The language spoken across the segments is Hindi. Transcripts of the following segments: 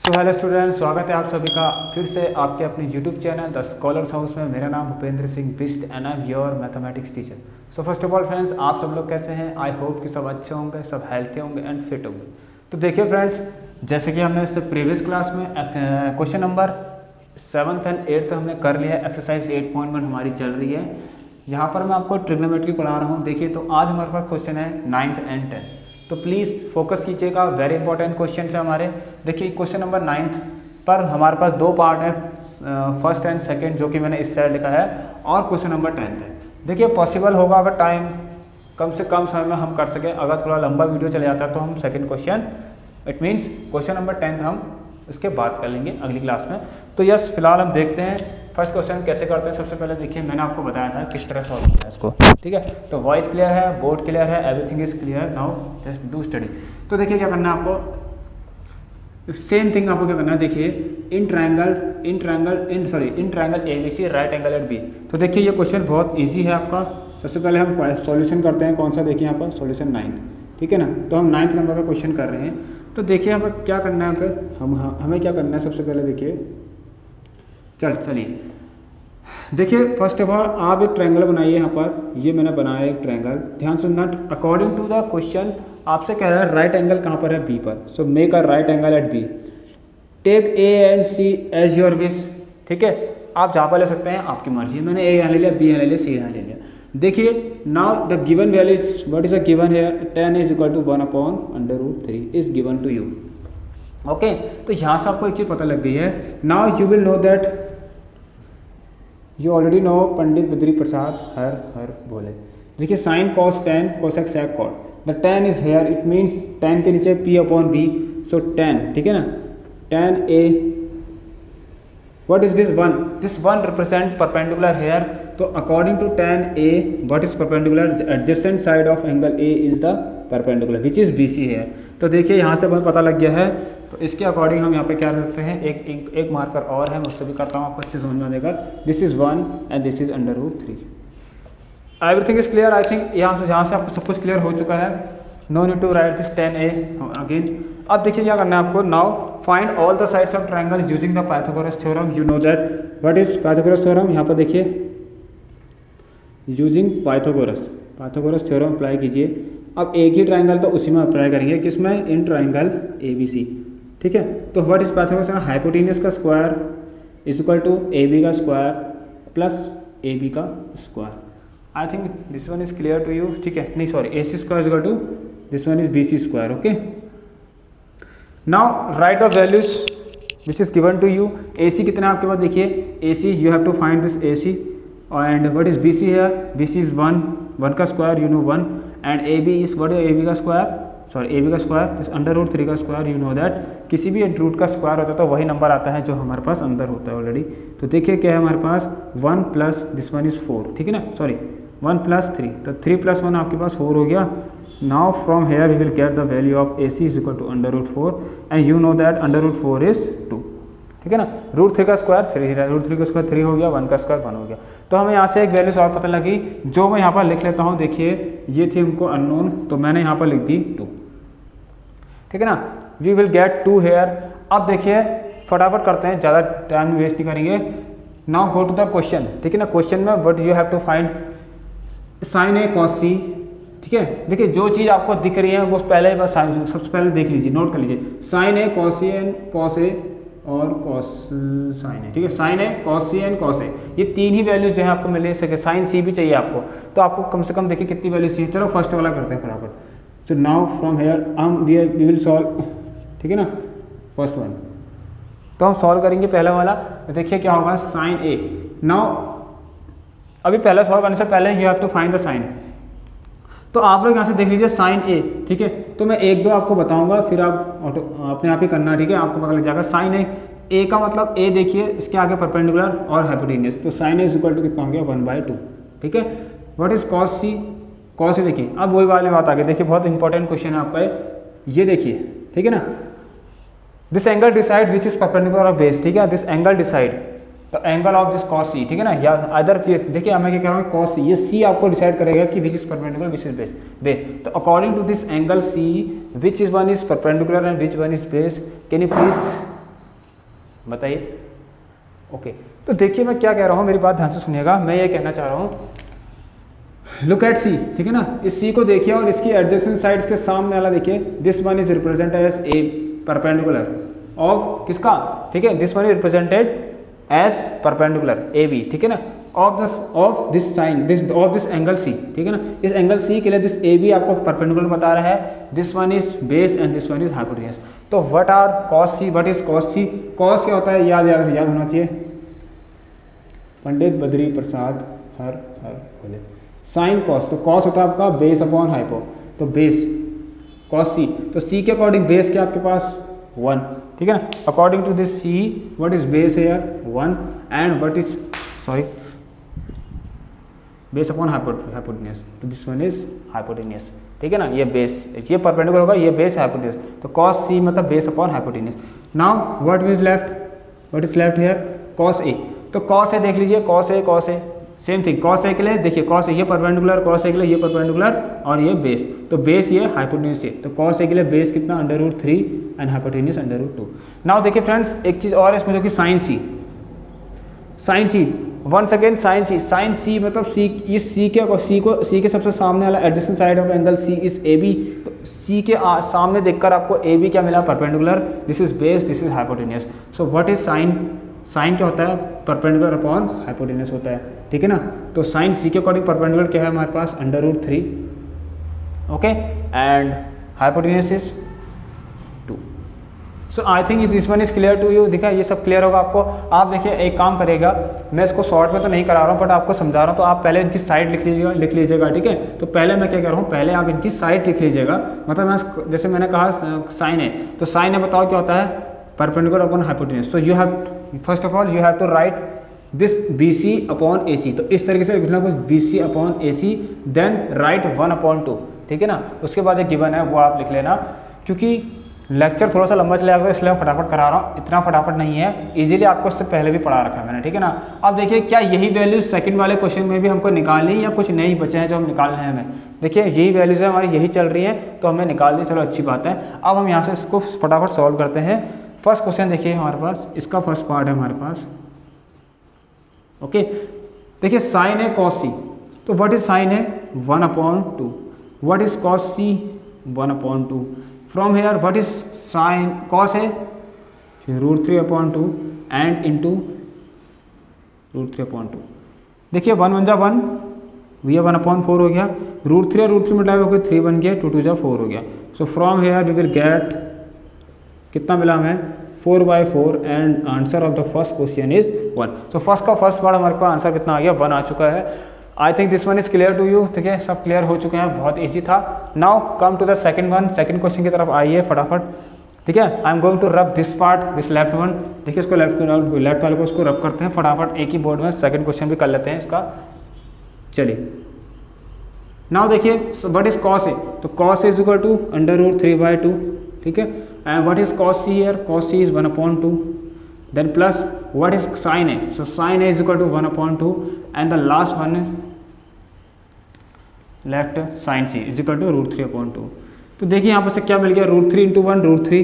तो हेलो स्टूडेंट, स्वागत है आप सभी का फिर से आपके अपने YouTube channel the Scholars House में। मेरा नाम Bhupendra Singh Bisht and I am your mathematics teacher. So first of all friends, आप सब लोग कैसे हैं? आई होप कि सब अच्छे होंगे, सब हेल्थी होंगे एंड फिट होंगे। तो देखिए फ्रेंड्स, जैसे कि हमने इससे प्रीवियस क्लास में question number 7th and 8th हमने कर लिया। एक्सरसाइज 8.1 हमारी चल रही है। यहाँ पर मैं आपको ट्रिग्नोमेट्री पढ़ा रहा हूँ। देखिए, तो आज हमारे पास क्वेश्चन है 9th एंड 10th। तो प्लीज़ फोकस कीजिएगा, वेरी इंपॉर्टेंट क्वेश्चन है हमारे। देखिए क्वेश्चन नंबर 9th पर हमारे पास दो पार्ट है, फर्स्ट एंड सेकंड, जो कि मैंने इस साइड लिखा है, और क्वेश्चन नंबर 10th है। देखिए पॉसिबल होगा अगर टाइम कम से कम समय में हम कर सकें। अगर थोड़ा लंबा वीडियो चले जाता है तो हम second question, it means question number 10th हम इसके बाद कर लेंगे अगली क्लास में। तो यस, फिलहाल हम देखते हैं फर्स्ट क्वेश्चन कैसे करते हैं। सबसे पहले देखिए, मैंने आपको बताया था किस तरह सॉल्व किया है इसको, ठीक है। तो वॉइस क्लियर है, बोर्ड क्लियर है, everything is clear. Now just do study. तो देखिए क्या करना है आपको, सेम थिंग आपको क्या करना है। देखिए in triangle ABC right angle at B. तो देखिए ये क्वेश्चन बहुत इजी है आपका। सबसे पहले हम सॉल्यूशन करते हैं। कौन सा? देखिए यहाँ पर सॉल्यूशन 9, ठीक है ना। तो हम 9th नंबर का क्वेश्चन कर रहे हैं। तो देखिए यहाँ पर क्या करना है, यहाँ पे हमें क्या करना है। सबसे पहले देखिए, चलिए देखिए, फर्स्ट ऑफ ऑल आप एक ट्रायंगल बनाइए। यहाँ पर ये मैंने बनाया एक ट्रायंगल। ध्यान सुनना, अकॉर्डिंग टू द क्वेश्चन आपसे कह रहा है राइट एंगल कहाँ पर है? बी पर। So make a right angle at B, take A and C as your wish, ठीक है। आप जहाँ पर ले सकते हैं, आपकी मर्जी। मैंने ए यहाँ ले लिया, बी यहाँ ले लिया, सी यहाँ ले लिया। देखिए now the given value is, what is the given here? 10 is equal to 1/√3 is given to you. Okay, तो यहाँ से आपको एक चीज पता लग गई है। Now you will know that, you already know Pandit Badri Prasad हर बोले। देखिए sine cos tan cosec sec cot, the tan is here, it means tan के नीचे p upon b. So tan, ठीक है ना, tan a, what is this? 1। This 1 represent perpendicular here. तो according to tan a, what is perpendicular? Adjacent side of angle a is the perpendicular which is BC here. तो देखिए यहाँ से हमें पता लग गया है। तो इसके अकॉर्डिंग हम यहाँ पे क्या करते हैं, एक मार्कर और है, मैं उससे भी करता हूँ, आपको अच्छे समझ में आ जाएगा। This is 1 and this is √3। Everything is clear I think. यहाँ से आपको सब कुछ क्लियर हो चुका है। No need to write this 10a again. अब देखिए क्या करना है आपको। Now find all the sides of triangle using the Pythagoras theorem. You know that what is Pythagoras theorem. यहाँ पर देखिए, यूजिंग पाइथागोरस थ्योरम अप्लाई कीजिए। अब एक ही ट्रायंगल तो उसी में अप्लाई करेंगे, किसमें? इन ट्रायंगल ABC, ठीक है। तो व्हाट इज पाइथागोरस? हाइपोटेन्यूस का square is equal to AB का स्क्वायर प्लस AB का square. I think this one is clear to you, ठीक है। नहीं sorry, AC square is equal to this one is BC square. Okay, now write the values which is given to you. AC कितना है आपके पास? देखिए AC, you have to find this AC and what is BC here? BC is 1 का square, you know 1, and AB is what is AB का स्क्वायर? सॉरी, AB का स्क्वायर इज √3 का स्क्वायर। यू नो दैट किसी भी रूट का स्क्वायर होता है तो वही नंबर आता है जो हमारे पास अंदर होता है ऑलरेडी। तो देखिए क्या है हमारे पास, 1 प्लस दिस वन इज 4, ठीक है ना। सॉरी, 1 प्लस 3, तो 3 प्लस 1 आपके पास 4 हो गया। Now from here we will get the value of AC is equal to √4 and you know that √4 is 2, ठीक है ना। √3 का स्क्वायर 3 है, √3 का स्क्वायर 3 हो गया, 1 का स्क्वायर 1 हो गया। तो हमें यहाँ से एक वैल्यूज और पता लगी, जो मैं यहाँ पर लिख लेता हूँ। देखिए ये थी हमको अननोन, तो मैंने यहाँ पर लिख दी 2, ठीक है ना। We will get 2 here. अब देखिए फटाफट करते हैं, ज़्यादा टाइम वेस्ट नहीं करेंगे। Now go to the question, ठीक है ना। क्वेश्चन में what you have to find sine a cos c, ठीक है। देखिए जो चीज़ आपको दिख रही है वो पहले बस सबसे पहले देख लीजिए, नोट कर लीजिए। Sine a cos c and cos a और कॉस साइन है, ठीक है। साइन है, cos c and cos a, ये तीन ही वैल्यूज जो है आपको मिल सके। साइन सी भी चाहिए आपको, तो आपको कम से कम देखिए कितनी वैल्यूज चाहिए। चलो फर्स्ट वाला करते हैं फटाफट। So now from here we will solve, ठीक है ना, फर्स्ट वन। तो हम सॉल्व करेंगे पहला वाला। तो देखिए क्या होगा, साइन ए। नाउ अभी पहला सॉल्व करने से पहले you have to find the sine. तो आप लोग यहाँ से देख लीजिए साइन ए, ठीक है। तो मैं 1-2 आपको बताऊंगा, फिर आप अपने आप ही करना, ठीक है। आपको पता लग जाएगा। साइन ए का मतलब ए देखिए, इसके आगे परपेंडिकुलर और हाइपोटेन्यूस। तो sine a is equal to कितना हो गया? 1/2, ठीक है। What is cos C? Cos c देखिए, अब वही वाली बात आ गई। देखिए बहुत इंपॉर्टेंट क्वेश्चन है आपका ये देखिए, ठीक है ना। This angle decide which is perpendicular of base, ठीक है। This angle decide the angle of this cos c, ठीक है ना। या अदर देखिए मैं क्या कह रहा हूँ, कॉस सी, ये सी आपको डिसाइड करेगा कि which is perpendicular which is base. तो according to this angle C, which is one is perpendicular and which one is base, can you please बताइए। ओके, तो देखिए मैं क्या कह रहा हूँ, मेरी बात ध्यान से सुनिएगा। मैं ये कहना चाह रहा हूँ, लुक एट सी, ठीक है ना, इस सी को देखिए और इसकी एडजेसेंट साइड्स के सामने वाला देखिए, this one is represented as a perpendicular of किसका, ठीक है, this one is represented as perpendicular A B, ठीक है ना, of this sine this of this angle C, ठीक है ना। इस एंगल सी के लिए दिस ए बी आपको परपेंडिकुलर बता रहा है, this one is base and this one is hypotenuse. तो what are cos C, what is cos C, cos क्या होता है, याद होना चाहिए, पंडित बद्री प्रसाद हर बोले, साइन कॉस, तो कॉस होता है आपका बेस अपॉन हाइपो, तो बेस कॉस सी, तो सी के अकॉर्डिंग बेस क्या आपके पास 1, ठीक है ना। According to this C what is base here 1 and what is sorry base upon hypotenuse, तो दिस वन इज हाइपोटेन्यूज, ठीक है ना। ये बेस, ये परपेंडिकुलर होगा, ये बेस हाइपोटेन्यूज, तो कॉस सी मतलब base upon hypotenuse. Now what is left here cos A, तो कॉस ए देख लीजिए, cos A same thing, cos A के लिए देखिए, कॉस ए ये परपेंडिकुलर, कॉस ए के लिए ये परपेंडिकुलर और ये बेस, तो बेस ये हाइपोटेन्यूज से, तो कॉस ए के लिए बेस कितना √3 एंड हाइपोटेन्यूज √2। नाउ देखिए फ्रेंड्स, एक चीज और इसमें जो कि sine C once again sine C मतलब सी, इस सी के सबसे सामने वाला adjacent side of angle C is A B, तो सी के सामने देखकर आपको ए बी क्या मिला, perpendicular, this is base, this is hypotenuse. So what is sign क्या होता है, परपेंडिकुलर अपॉन हाइपोटेन्यूज होता है, ठीक है ना। तो साइन सी के अकॉर्डिंग परपेंडिकुलर क्या है हमारे पास √3, okay, and hypotenuse is 2। So I think this one is clear to you, देखा ये सब क्लियर होगा आपको। आप देखिए एक काम करेगा, मैं इसको शॉर्ट में तो नहीं करा रहा हूँ बट आपको समझा रहा हूँ, तो आप पहले इनकी साइड लिख लीजिएगा, ठीक है। तो पहले मैं क्या कह रहा हूँ, पहले आप इनकी साइड लिख लीजिएगा, मतलब मैं जैसे मैंने कहा साइन है, तो साइन है बताओ क्या होता है, परपेंडिकुलर अपॉन हाइपोटेन्यूज। तो you have first of all you have to write this BC upon AC, तो इस तरीके से लिखना कुछ BC upon AC, then write 1/2, ठीक है ना। उसके बाद एक गिवन है वो आप लिख लेना, क्योंकि लेक्चर थोड़ा सा लंबा चला जाएगा इसलिए मैं फटाफट करा रहा हूँ, इतना फटाफट नहीं है, इजीली आपको इससे पहले भी पढ़ा रखा है मैंने, ठीक है ना। अब देखिए क्या यही वैल्यूज सेकंड वाले क्वेश्चन में भी हमको निकालनी या कुछ नहीं बचे हैं जो हम निकालने हैं हमें, देखिए यही वैल्यूज है हमारी, यही चल रही है, तो हमें निकाल दी, चलो अच्छी बात है। अब हम यहाँ से इसको फटाफट सॉल्व करते हैं। फर्स्ट क्वेश्चन देखिए हमारे पास, इसका फर्स्ट पार्ट है हमारे पास, ओके। देखिए साइन है कॉस सी, तो व्हाट इज साइन है 1/2, what is cos C 1/2, from here what is sine cos है √3/2 एंड इनटू √3/2। देखिए 1 1 जा 1, ये 1/4 हो गया, √3 और √3 मिला होकर 3 बन गया, 2 2 जा 4 हो गया। So from here we will get कितना मिला हमें 4/4 and answer of the first question is 1। So first का फर्स्ट पार्ट हमारे पास आंसर कितना आ गया 1 आ चुका है। I think this one is clear to you, ठीक है, सब क्लियर हो चुके हैं, बहुत इजी था। Now come to the second one, second question की तरफ आइए फटाफट, ठीक है। I am going to rub this part, this left one, देखिए इसको लेफ्ट वाले को इसको रब करते हैं फटाफट एक ही बोर्ड में, सेकंड क्वेश्चन भी कर लेते हैं इसका। चलिए नाउ देखिए व्हाट इज कॉस है, तो कॉस इज इक्वल टू √3/2, ठीक है, and what is cos C here, cos C is 1/2, then plus what is sine है, सो साइन है is equal to 1/2 and the last one is left sine C is equal to √3/2। तो देखिए यहाँ पर से क्या मिल गया, √3 × 1 √3,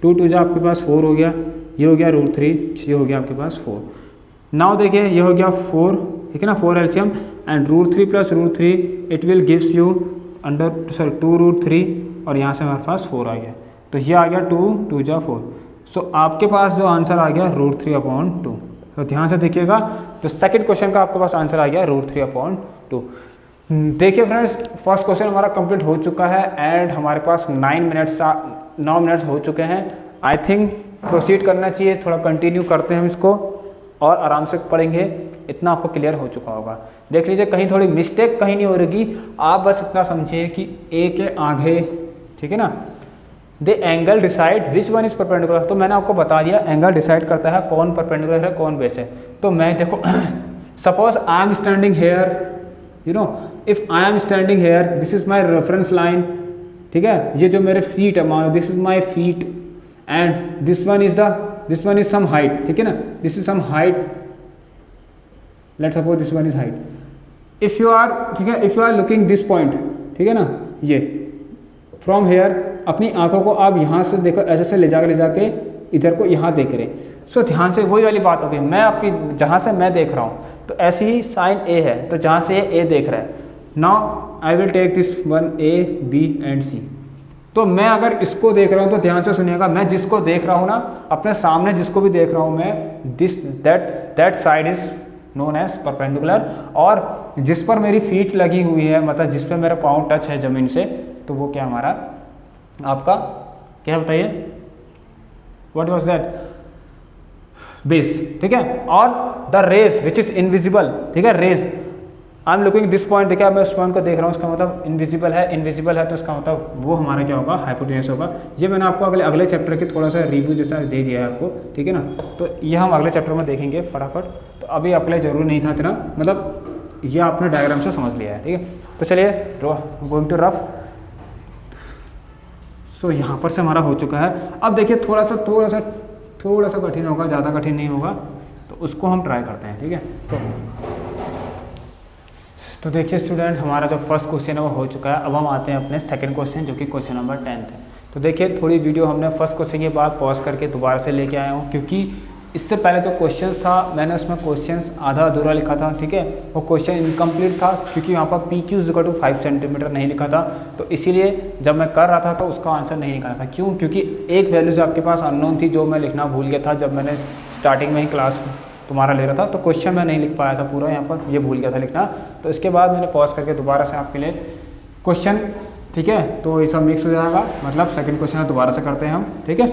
2 2 जो आपके पास 4 हो गया, ये हो गया √3, ये हो गया आपके पास 4। नाउ देखिए ये हो गया 4, ठीक है ना, 4 LCM and √3 + √3 it will gives you 2√3 और यहाँ से हमारे पास 4 आ गया, तो ये आ गया 2 2 जा 4। सो आपके पास जो आंसर आ गया √3/2। तो ध्यान से देखिएगा, तो सेकंड क्वेश्चन का आपके पास आंसर आ गया √3/2। देखिए फ्रेंड्स फर्स्ट क्वेश्चन हमारा कंप्लीट हो चुका है एंड हमारे पास 9 मिनट्स हो चुके हैं। आई थिंक प्रोसीड करना चाहिए, थोड़ा कंटिन्यू करते हैं हम इसको और आराम से पढ़ेंगे, इतना आपको क्लियर हो चुका होगा। देख लीजिए कहीं थोड़ी मिस्टेक कहीं नहीं हो रही, आप बस इतना समझिए कि ए के आगे, ठीक है ना, the angle decide which one is perpendicular. तो मैंने आपको बता दिया एंगल डिसाइड करता है कौन परपेंडिकुलर है कौन बेस है। तो मैं देखो suppose I am standing here, you know, if I am standing here, this is my reference line, ठीक है, ये जो मेरे फीट है मान लो this is my feet and this one is some height, ठीक है ना, this is some height, let's suppose this one is height. If you are, ठीक है, if you are looking this point, ठीक है ना, ये फ्रॉम हेयर अपनी आंखों को आप यहाँ से देखो ऐसे से ले जाके इधर को यहाँ देख रहे हैं। सो ध्यान से वही वाली बात होगी, मैं आपकी जहाँ से मैं देख रहा हूँ तो ऐसे ही साइन ए है, तो जहाँ से ए देख रहा है, now I will take this one A B and C. तो मैं अगर इसको देख रहा हूँ तो ध्यान से सुनिएगा, मैं जिसको देख रहा हूँ ना, अपने सामने जिसको भी देख रहा हूँ मैं, this that side is known as perpendicular, और जिस पर मेरी फीट लगी हुई है, मतलब जिस पर मेरा पाँव टच है जमीन से, तो वो क्या हमारा आपका क्या बताइए, व्हाट वाज दैट, बेस। ठीक है, और the rays which is invisible, ठीक है, rays I am looking this point, देखिए मैं उस पॉइंट को देख रहा हूँ, उसका मतलब इनविजिबल है, इनविजिबल है तो उसका मतलब वो हमारा क्या होगा, हाइपोटेन्यूस होगा। ये मैंने आपको अगले चैप्टर के थोड़ा सा रिव्यू जैसा दे दिया है आपको, ठीक है ना, तो ये हम अगले चैप्टर में देखेंगे फटाफट। तो अभी अप्लाई जरूर नहीं था इतना, मतलब ये आपने डायग्राम से समझ लिया है, ठीक है। तो चलिए गोइंग टू रफ। सो यहाँ पर से हमारा हो चुका है। अब देखिए थोड़ा सा कठिन होगा, ज़्यादा कठिन नहीं होगा, तो उसको हम ट्राई करते हैं, ठीक है। तो देखिए स्टूडेंट, हमारा जो फर्स्ट क्वेश्चन है वो हो चुका है। अब हम आते हैं अपने सेकंड क्वेश्चन, जो कि क्वेश्चन नंबर 10 है। तो देखिए थोड़ी वीडियो हमने फर्स्ट क्वेश्चन के बाद पॉज करके दोबारा से लेके आया हूँ, क्योंकि इससे पहले जो क्वेश्चन था मैंने उसमें क्वेश्चन आधा अधूरा लिखा था, ठीक है, वो क्वेश्चन इनकम्प्लीट था, क्योंकि यहाँ पर P Q equal to 5 centimetre नहीं लिखा था। तो इसीलिए जब मैं कर रहा था तो उसका आंसर नहीं निकाला था। क्यों? क्योंकि एक वैल्यूज आपके पास अननोन थी, जो मैं लिखना भूल गया था जब मैंने स्टार्टिंग में ही क्लास तुम्हारा ले रहा था, तो क्वेश्चन मैं नहीं लिख पाया था पूरा, यहाँ पर ये भूल गया था लिखना। तो इसके बाद मैंने पॉज करके दोबारा से आपके लिए क्वेश्चन, ठीक है, तो ये सब मिक्स हो जाएगा, मतलब सेकंड क्वेश्चन दोबारा से करते हैं हम, ठीक है।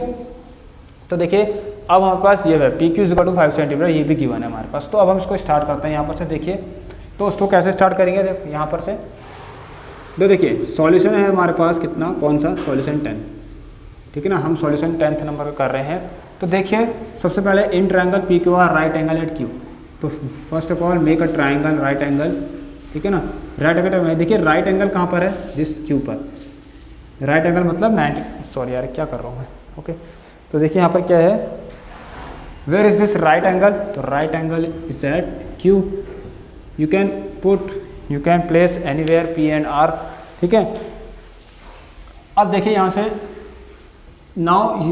तो देखिए अब हमारे पास ये है P Q equal to 5 centimetre, ये भी गिवन है हमारे पास। तो अब हम इसको स्टार्ट करते हैं यहाँ पर से। देखिए तो उसको कैसे स्टार्ट करेंगे, देखो यहाँ पर से, तो देखिए सॉल्यूशन है हमारे पास कितना, कौन सा, सॉल्यूशन 10, ठीक है ना, हम सॉल्यूशन 10th नंबर का कर रहे हैं। तो देखिए सबसे पहले in triangle P Q R right angle at Q, तो first of all make a triangle right angle, ठीक है ना, राइट एंगल। देखिए राइट एंगल कहाँ पर है, दिस क्यू पर, राइट एंगल मतलब 90, सॉरी यार क्या कर रहा हूँ मैं, ओके। तो देखिए यहाँ पर क्या है, where is this right angle, तो right angle is at Q, you can place anywhere P and R, ठीक है। अब देखिए यहाँ से now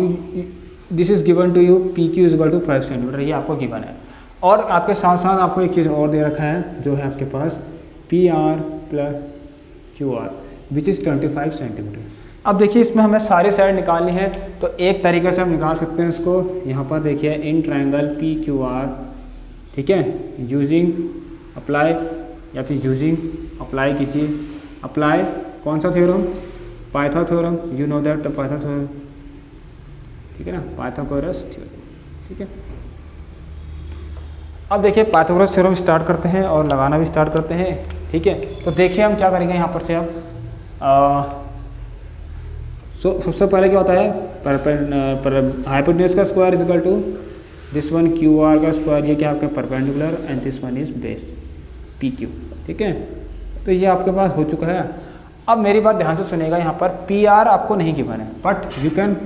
this is given to you P Q is equal to 5 centimetre, ये आपको गिवन है। और आपके साथ साथ आपको एक चीज़ और दे रखा है, जो है आपके पास P R plus Q R which is 25 centimetre. अब देखिए इसमें हमें सारी साइड निकालनी है, तो एक तरीके से हम निकाल सकते हैं इसको। यहाँ पर देखिए in triangle P Q are, ठीक है, यूजिंग अप्लाई, या फिर यूजिंग अप्लाई कीजिए, अप्लाई कौन सा थ्योरम, पाइथा theorem, you know that the पाइथा थ्योरम, ठीक है ना, पाइथागोरस थ्योरम, ठीक है। अब देखिए पाइथागोरस थ्योरम स्टार्ट करते हैं और लगाना भी स्टार्ट करते हैं, ठीक है। तो देखिए हम क्या करेंगे यहाँ पर से अब, सबसे पहले क्या होता है, हाइपोटेन्यूज का square is equal to this one Q R का स्क्वायर, ये क्या आपका perpendicular, and this one is base P Q, ठीक है। तो ये आपके पास हो चुका है। अब मेरी बात ध्यान से सुनिएगा, यहाँ पर पी आर आपको नहीं गिवन है, but you can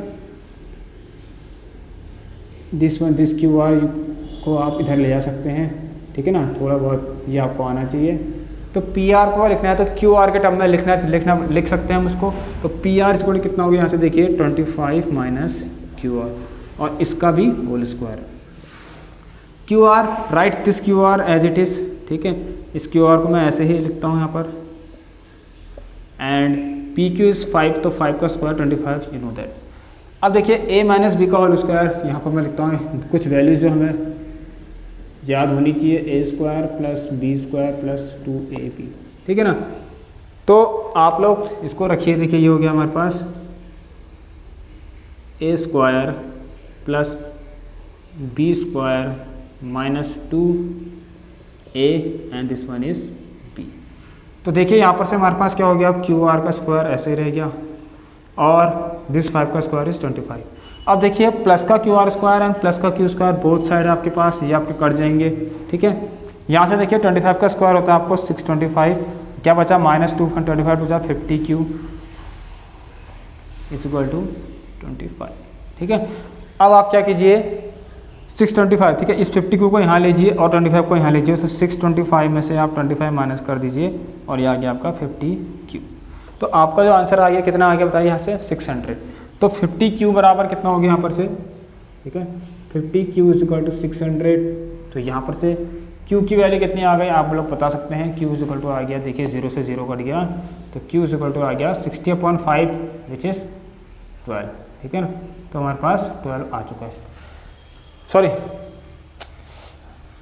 this Q are को आप इधर ले जा सकते हैं, ठीक है ना, थोड़ा बहुत ये आपको आना चाहिए। तो पी आर को लिखना है तो क्यू आर के टर्म में लिख सकते हैं हम उसको। तो पी आर इसको कितना हो गया, यहाँ से देखिए 25 माइनस क्यू आर, और इसका भी whole square. Q R, right this Q R as it is, ठीक है, इस क्यू आर को मैं ऐसे ही लिखता हूँ यहाँ पर, एंड पी क्यू इज 5, तो 5 का स्क्वायर 25, यू नो दैट। अब देखिए a माइनस बी का होल स्क्वायर, यहाँ पर मैं लिखता हूँ कुछ वैल्यूज जो हमें याद होनी चाहिए, A square plus B square plus 2ab, ठीक है ना। तो आप लोग इसको रखिए, देखिए ये हो गया हमारे पास A square plus B square minus 2a and this one is b। तो देखिए यहाँ पर से हमारे पास क्या हो गया, क्यू आर का स्क्वायर ऐसे ही रह गया, और दिस 5 का स्क्वायर इज 25। अब देखिए प्लस का Q R square and plus का क्यू स्क्वायर बोथ साइड आपके पास, ये आपके कट जाएंगे, ठीक है। यहाँ से देखिए 25 का स्क्वायर होता है आपको 625, क्या बचा, माइनस 2 25 बचा 50 क्यू इज इक्वल टू 25, ठीक है। अब आप क्या कीजिए, 625, ठीक है, इस 50 क्यू को यहाँ लीजिए और 25 को यहाँ लीजिए, तो 625 में से आप 25 माइनस कर दीजिए, और ये आ गया आपका 50 क्यू। तो आपका जो आंसर आ गया कितना आ गया बताइए, यहाँ से 600। तो 50 क्यू बराबर कितना हो गया यहाँ पर से, ठीक है, 50, Q इज इक्वल टू 600। तो यहाँ पर से Q की वैल्यू कितनी आ गई आप लोग बता सकते हैं। Q इज इक्वल टू आ गया, देखिए 0 से 0 कट गया, तो Q इज इक्वल टू आ गया 60/5 विच इज 12, ठीक है ना। तो हमारे पास 12 आ चुका है। Sorry,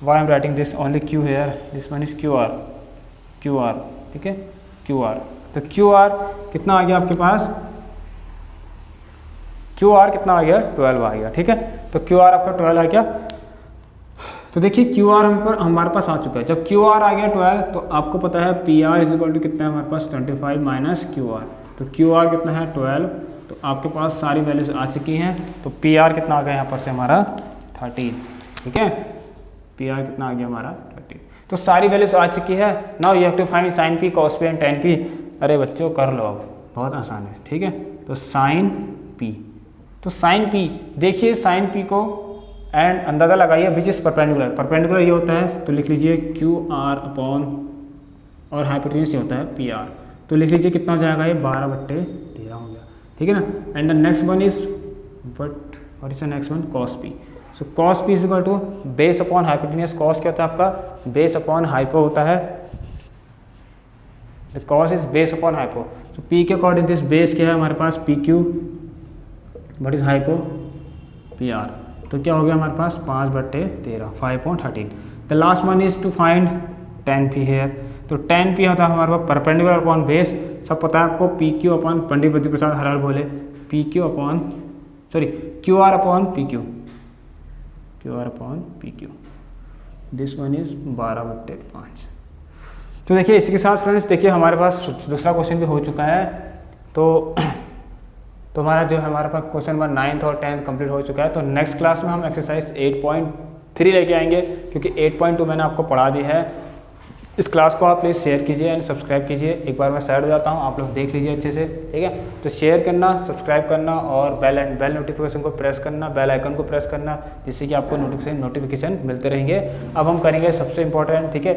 why am writing this only Q here, this one is QR, ठीक है, QR। तो QR कितना आ गया आपके पास, QR कितना आ गया, 12 आ गया, ठीक है। तो QR आपका 12 आ गया। तो देखिए QR हमारे पास आ चुका है। जब QR आ गया 12, तो आपको पता है PR इज इक्वल टू कितना है हमारे पास 25 माइनस QR। तो QR कितना है 12, तो आपके पास सारी वैल्यूज आ चुकी हैं। तो PR कितना आ गया यहाँ पर से हमारा 13, ठीक है। PR कितना आ गया हमारा 13। तो सारी वैल्यूज आ चुकी है। Now you have to find sine P, cos P and tan P। अरे बच्चों कर लो, अब बहुत आसान है, ठीक है। तो साइन P, तो साइन P देखिए, साइन P को एंड अंदाजा लगाइए विच इज परपेंडिकुलर। परपेंडिकुलर ये होता है तो लिख लीजिए QR अपॉन, और हाइपोटेन्यूज ये होता है PR। तो लिख लीजिए कितना हो जाएगा, ये 12/13 हो गया, ठीक है ना। And the next one is what is the next one, cos P। So cos P is equal to base upon hypotenuse. Cos क्या होता है आपका, बेस अपॉन हाइपो होता है। The cos is base upon hypo. So P के अकॉर्डिंग दिस बेस क्या है हमारे पास, PQ, what is hypo, PR। तो क्या हो गया हमारे पास 5/13, 5/13। The last one is to find tan P here. तो tan P होता है हमारे पास परपेंडिकुलर अपॉन बेस। सब पता है आपको, PQ अपॉन पंडित बुद्धि प्रसाद हर बोले, PQ upon QR upon PQ, QR upon PQ। This one is 12/5। तो देखिए इसी के साथ फ्रेंड्स, देखिए हमारे पास दूसरा क्वेश्चन भी हो चुका है। तो हमारा जो है हमारे पास क्वेश्चन नंबर 9th और 10th कंप्लीट हो चुका है। तो नेक्स्ट क्लास में हम एक्सरसाइज 8.3 लेके आएंगे, क्योंकि 8.2 मैंने आपको पढ़ा दी है। इस क्लास को आप प्लीज़ शेयर कीजिए एंड सब्सक्राइब कीजिए। एक बार मैं साइड हो जाता हूँ, आप लोग देख लीजिए अच्छे से, ठीक है। तो शेयर करना, सब्सक्राइब करना और बेल नोटिफिकेशन को प्रेस करना, बेल आइकन को प्रेस करना, जिससे कि आपको नोटिफिकेशन मिलते रहेंगे। अब हम करेंगे सबसे इंपॉर्टेंट, ठीक है,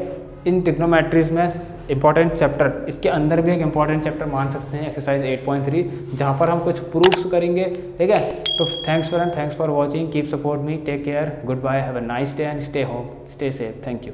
इन ट्रिग्नोमेट्रीज में इंपॉर्टेंट चैप्टर, इसके अंदर भी एक इंपॉर्टेंट चैप्टर मान सकते हैं एक्सरसाइज 8.3, जहाँ पर हम कुछ प्रूफ्स करेंगे, ठीक है। तो thanks for watching, keep support me, take care, good bye, have a nice day and stay home, stay safe, thank you.